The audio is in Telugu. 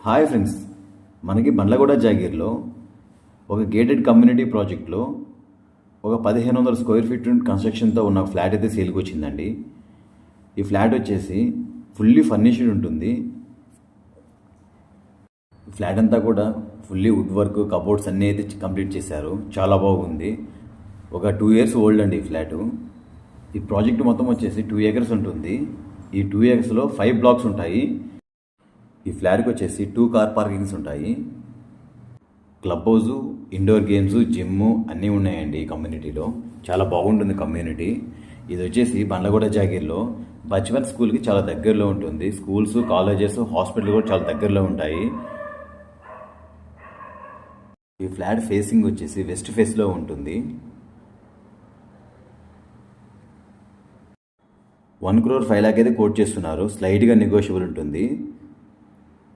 హాయ్ ఫ్రెండ్స్, మనకి బండ్లగూడ జాగీర్లో ఒక గేటెడ్ కమ్యూనిటీ ప్రాజెక్ట్లో ఒక 1500 స్క్వేర్ ఫీట్ కన్స్ట్రక్షన్తో ఉన్న ఫ్లాట్ అయితే సేల్కి వచ్చిందండి. ఈ ఫ్లాట్ వచ్చేసి ఫుల్లీ ఫర్నిష్డ్ ఉంటుంది. ఫ్లాట్ అంతా కూడా ఫుల్లీ వుడ్ వర్క్, కబోర్డ్స్ అన్నీ అయితే కంప్లీట్ చేశారు. చాలా బాగుంది. ఒక 2 years ఓల్డ్ అండి ఈ ఫ్లాటు. ఈ ప్రాజెక్ట్ మొత్తం వచ్చేసి 2 acres ఉంటుంది. ఈ 2 acresలో 5 blocks ఉంటాయి. ఈ ఫ్లాట్కి వచ్చేసి 2 కార్ పార్కింగ్స్ ఉంటాయి. Club house, indoor games, gym అన్నీ ఉన్నాయండి ఈ కమ్యూనిటీలో. చాలా బాగుంటుంది కమ్యూనిటీ. ఇది వచ్చేసి బండ్లగూడ జాగీర్లో బచ్వన్ స్కూల్కి చాలా దగ్గరలో ఉంటుంది. స్కూల్స్, కాలేజెస్, హాస్పిటల్ కూడా చాలా దగ్గరలో ఉంటాయి. ఈ ఫ్లాట్ ఫేసింగ్ వచ్చేసి వెస్ట్ ఫేస్లో ఉంటుంది. 1 crore 5 lakh అయితే కోట్ చేస్తున్నారు. స్లైడ్గా నెగోషియబుల్ ఉంటుంది.